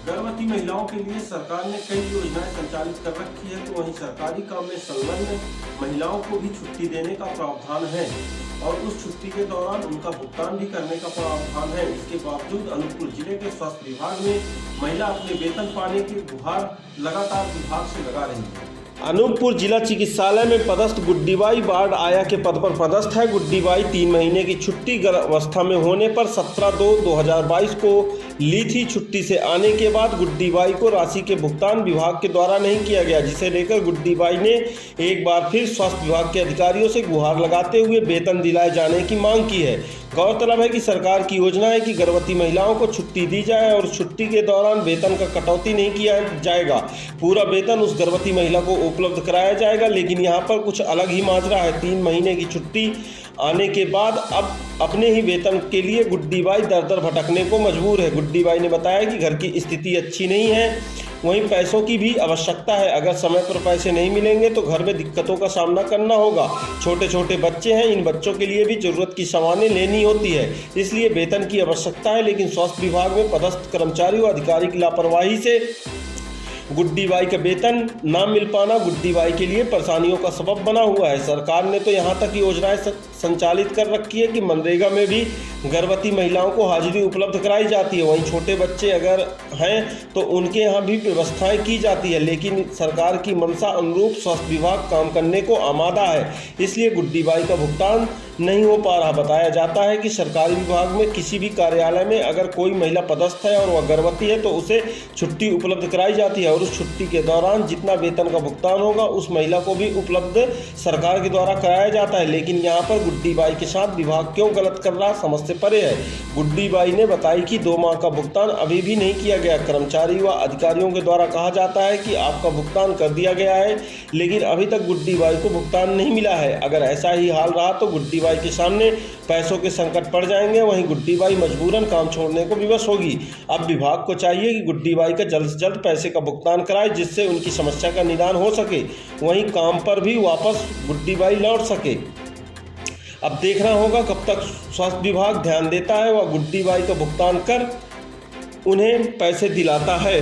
गर्भवती महिलाओं के लिए सरकार ने कई योजनाएं संचालित कर रखी है, तो वहीं सरकारी काम में संलग्न महिलाओं को भी छुट्टी देने का प्रावधान है और उस छुट्टी के दौरान उनका भुगतान भी करने का प्रावधान है। इसके बावजूद अनूपपुर जिले के स्वास्थ्य विभाग में महिला अपने वेतन पाने की गुहार लगातार विभाग से लगा रही है। अनूपपुर जिला चिकित्सालय में पदस्थ गुड्डीबाई वार्ड आया के पद पर पदस्थ है। गुड्डीबाई 3 महीने की छुट्टी गर्भावस्था में होने पर 17/2/2022 को ली थी। छुट्टी से आने के बाद गुड्डीबाई को राशि के भुगतान विभाग के द्वारा नहीं किया गया, जिसे लेकर गुड्डीबाई ने एक बार फिर स्वास्थ्य विभाग के अधिकारियों से गुहार लगाते हुए वेतन दिलाए जाने की मांग की है। गौरतलब है कि सरकार की योजना है कि गर्भवती महिलाओं को छुट्टी दी जाए और छुट्टी के दौरान वेतन का कटौती नहीं किया जाएगा। पूरा वेतन उस गर्भवती महिला को उपलब्ध कराया जाएगा। लेकिन यहाँ पर कुछ अलग ही माजरा है। 3 महीने की छुट्टी आने के बाद अब अपने ही वेतन के लिए गुड्डीबाई दर दर भटकने को मजबूर है। गुड्डीबाई ने बताया कि घर की स्थिति अच्छी नहीं है, वहीं पैसों की भी आवश्यकता है। अगर समय पर पैसे नहीं मिलेंगे तो घर में दिक्कतों का सामना करना होगा। छोटे छोटे बच्चे हैं, इन बच्चों के लिए भी जरूरत की सामानें लेनी होती है, इसलिए वेतन की आवश्यकता है। लेकिन स्वास्थ्य विभाग में पदस्थ कर्मचारी व अधिकारी की लापरवाही से गुड्डीबाई का वेतन ना मिल पाना गुड्डीबाई के लिए परेशानियों का सबब बना हुआ है। सरकार ने तो यहाँ तक योजनाएं संचालित कर रखी है कि मनरेगा में भी गर्भवती महिलाओं को हाजिरी उपलब्ध कराई जाती है। वहीं छोटे बच्चे अगर हैं तो उनके यहाँ भी व्यवस्थाएं की जाती है। लेकिन सरकार की मंशा अनुरूप स्वास्थ्य विभाग काम करने को आमादा है, इसलिए गुड्डीबाई का भुगतान नहीं हो पा रहा। बताया जाता है कि सरकारी विभाग में किसी भी कार्यालय में अगर कोई महिला पदस्थ है और वह गर्भवती है तो उसे छुट्टी उपलब्ध कराई जाती है और उस छुट्टी के दौरान जितना वेतन का भुगतान होगा उस महिला को भी उपलब्ध सरकार के द्वारा कराया जाता है। लेकिन यहाँ पर गुड्डीबाई के साथ विभाग क्यों गलत कर रहा समझ से परे है। गुड्डीबाई ने बताई कि 2 माह का भुगतान अभी भी नहीं किया गया। कर्मचारी व अधिकारियों के द्वारा कहा जाता है कि आपका भुगतान कर दिया गया है, लेकिन अभी तक गुड्डीबाई को भुगतान नहीं मिला है। अगर ऐसा ही हाल रहा तो गुड्डीबाई के सामने पैसों के संकट पड़ जाएंगे। वहीं गुड्डीबाई मजबूरन काम छोड़ने को विवश होगी। अब विभाग को चाहिए कि गुड्डीबाई का जल्द से जल्द पैसे का भुगतान कराए, जिससे उनकी समस्या का निदान हो सके, वहीं काम पर भी वापस गुड्डीबाई लौट सके। अब देखना होगा कब तक स्वास्थ्य विभाग ध्यान देता है व गुड्डीबाई का भुगतान कर उन्हें पैसे दिलाता है।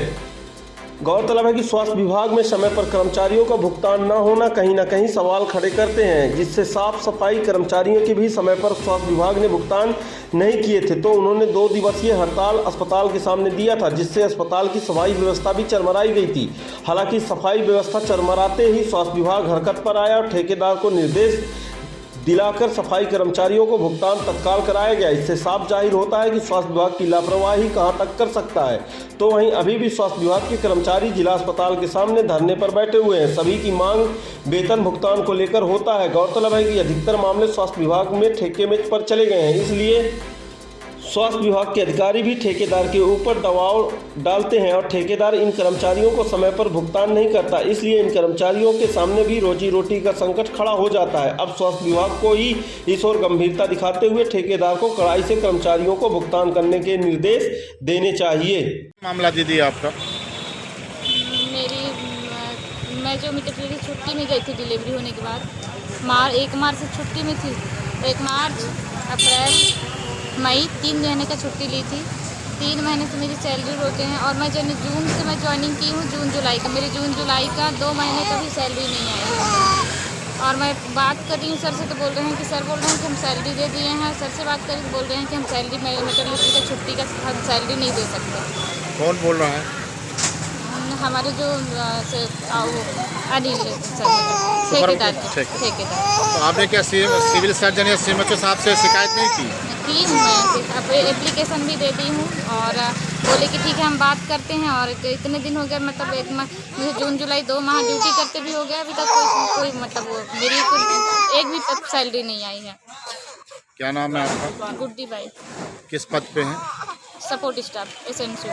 गौरतलब है कि स्वास्थ्य विभाग में समय पर कर्मचारियों का भुगतान न होना कहीं ना कहीं सवाल खड़े करते हैं, जिससे साफ सफाई कर्मचारियों के भी समय पर स्वास्थ्य विभाग ने भुगतान नहीं किए थे तो उन्होंने 2 दिवसीय हड़ताल अस्पताल के सामने दिया था, जिससे अस्पताल की सफाई व्यवस्था भी चरमराई गई थी। हालांकि सफाई व्यवस्था चरमराते ही स्वास्थ्य विभाग हरकत पर आया और ठेकेदार को निर्देश दिलाकर सफाई कर्मचारियों को भुगतान तत्काल कराया गया। इससे साफ जाहिर होता है कि स्वास्थ्य विभाग की लापरवाही कहां तक कर सकता है। तो वहीं अभी भी स्वास्थ्य विभाग के कर्मचारी जिला अस्पताल के सामने धरने पर बैठे हुए हैं। सभी की मांग वेतन भुगतान को लेकर होता है। गौरतलब है कि अधिकतर मामले स्वास्थ्य विभाग में ठेके में पर चले गए हैं, इसलिए स्वास्थ्य विभाग के अधिकारी भी ठेकेदार के ऊपर दबाव डालते हैं और ठेकेदार इन कर्मचारियों को समय पर भुगतान नहीं करता, इसलिए इन कर्मचारियों के सामने भी रोजी रोटी का संकट खड़ा हो जाता है। अब स्वास्थ्य विभाग को ही इस ओर गंभीरता दिखाते हुए ठेकेदार को कड़ाई से कर्मचारियों को भुगतान करने के निर्देश देने चाहिए। मामला दीदी आपका? मैं जो मैटरनिटी छुट्टी में गई थी डिलीवरी होने के बाद 1 मार्च से छुट्टी में थी। 1 मार्च, अप्रैल, मई 3 महीने का छुट्टी ली थी। 3 महीने से मेरी सैलरी रोके हैं और मैं जून से मैं ज्वाइनिंग की हूँ। जून जुलाई का मेरी जून जुलाई का 2 महीने का भी सैलरी नहीं आई है। और मैं बात कर रही हूँ सर से तो बोल रहे हैं कि सर बोल रहे हैं कि हम सैलरी दे दिए हैं। सर से बात करें तो बोल रहे हैं कि हम सैलरी मैटरनिटी का छुट्टी का हम सैलरी नहीं दे सकते। कौन बोल रहा है? हमारे जो अनिल सर, ठेकेदार। तो आपने क्या सिविल सर्जन या सीएमएचओ साहब से शिकायत नहीं की? मैं एप्लीकेशन भी दे दी हूँ और बोले कि ठीक है हम बात करते हैं। और इतने दिन हो गए, मतलब मुझे जून जुलाई 2 माह ड्यूटी करते भी हो गया, अभी तक कोई मतलब मेरी एक भी सैलरी नहीं आई है। क्या नाम है आपका? गुड्डीबाई। किस पद पे हैं? Support staff, SNC.